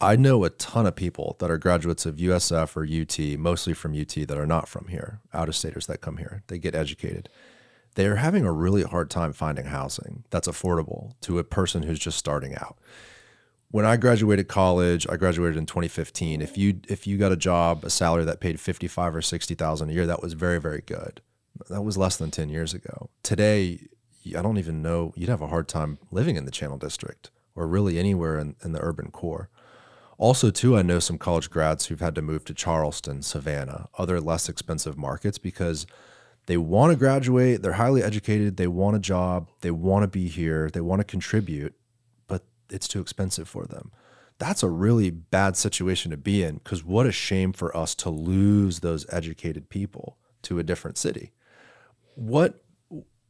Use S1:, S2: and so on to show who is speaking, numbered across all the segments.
S1: I know a ton of people that are graduates of USF or UT, mostly from UT, that are not from here, out-of-staters that come here. They get educated. They are having a really hard time finding housing that's affordable to a person who's just starting out. When I graduated college, I graduated in 2015. If you got a job, a salary that paid $55,000 or $60,000 a year, that was very, very good. That was less than 10 years ago. Today, I don't even know, you'd have a hard time living in the Channel District or really anywhere in the urban core. Also, too, I know some college grads who've had to move to Charleston, Savannah, other less expensive markets because they want to graduate, they're highly educated, they want a job, they want to be here, they want to contribute, but it's too expensive for them. That's a really bad situation to be in, because what a shame for us to lose those educated people to a different city.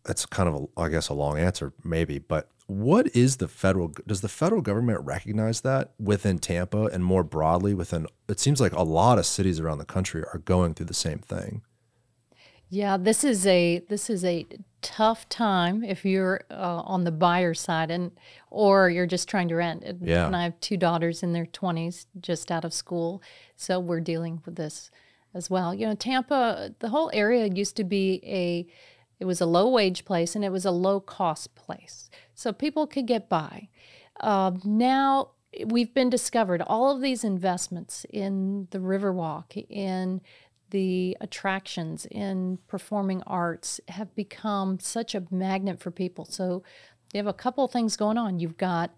S1: That's kind of, I guess, a long answer maybe, but what is does the federal government recognize that within Tampa and more broadly it seems like a lot of cities around the country are going through the same thing.
S2: Yeah, this is a tough time if you're on the buyer side or you're just trying to rent.
S1: Yeah. And
S2: I have two daughters in their 20s, just out of school, so we're dealing with this as well. You know, Tampa, the whole area used to be it was a low-wage place and it was a low-cost place, so people could get by. Now we've been discovered, all of these investments in the Riverwalk, in the attractions, in performing arts have become such a magnet for people. So you have a couple of things going on. You've got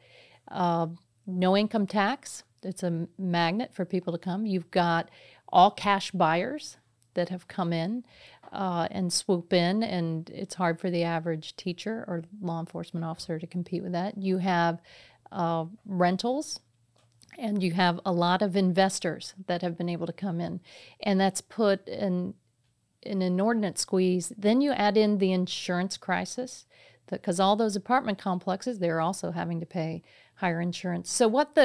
S2: no income tax. It's a magnet for people to come. You've got all cash buyers that have come in and swoop in, and it's hard for the average teacher or law enforcement officer to compete with that. You have rentals. And you have a lot of investors that have been able to come in, and that's put in an inordinate squeeze. Then you add in the insurance crisis, because all those apartment complexes, they're also having to pay higher insurance. So what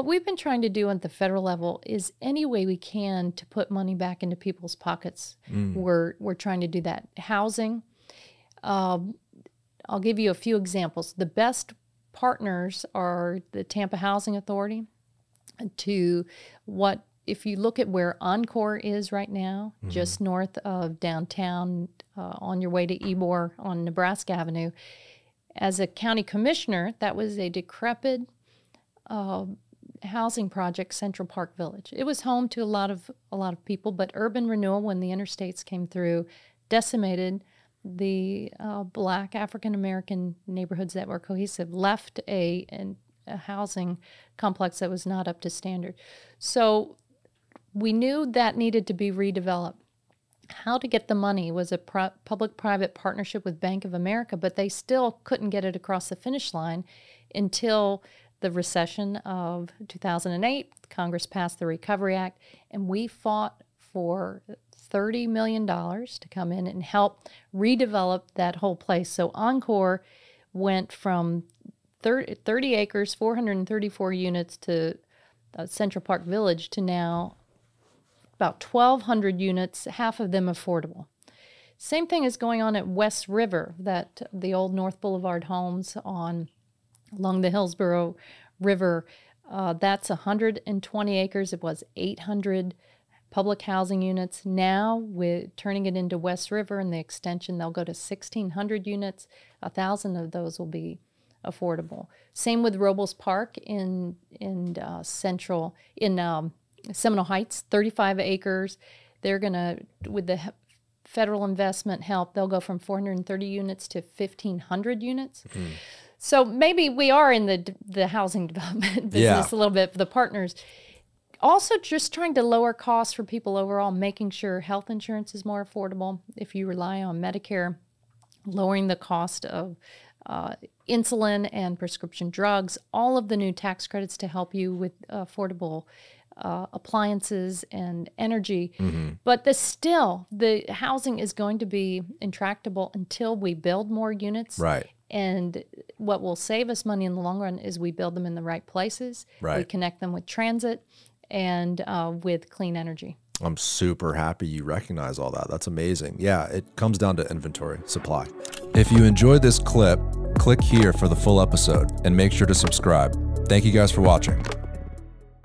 S2: we've been trying to do at the federal level is any way we can to put money back into people's pockets. We're trying to do that. Housing, I'll give you a few examples. The best partners are the Tampa Housing Authority. If you look at where Encore is right now, just north of downtown, on your way to Ybor on Nebraska Avenue, as a county commissioner, that was a decrepit housing project, Central Park Village. It was home to a lot of people, but urban renewal, when the interstates came through, decimated the Black African American neighborhoods that were cohesive, left a housing complex that was not up to standard. So we knew that needed to be redeveloped. How to get the money was a public-private partnership with Bank of America, but they still couldn't get it across the finish line until the recession of 2008. Congress passed the Recovery Act, and we fought for $30 million to come in and help redevelop that whole place. So Encore went from 30 acres, 434 units to Central Park Village to now about 1,200 units, half of them affordable. Same thing is going on at West River, the old North Boulevard homes along the Hillsborough River. That's 120 acres. It was 800 public housing units. Now, with turning it into West River and the extension, they'll go to 1,600 units. 1,000 of those will be affordable. Same with Robles Park in Seminole Heights, 35 acres. They're gonna, with the federal investment help, they'll go from 430 units to 1,500 units. So maybe we are in the housing development business a little bit for the partners. Also, just trying to lower costs for people overall, making sure health insurance is more affordable. If you rely on Medicare, lowering the cost of insulin and prescription drugs, all of the new tax credits to help you with affordable appliances and energy. But the housing is going to be intractable until we build more units.
S1: Right.
S2: And what will save us money in the long run is we build them in the right places.
S1: Right.
S2: We connect them with transit and with clean energy.
S1: I'm super happy you recognize all that. That's amazing. Yeah, it comes down to inventory, supply. If you enjoyed this clip, click here for the full episode and make sure to subscribe. Thank you guys for watching.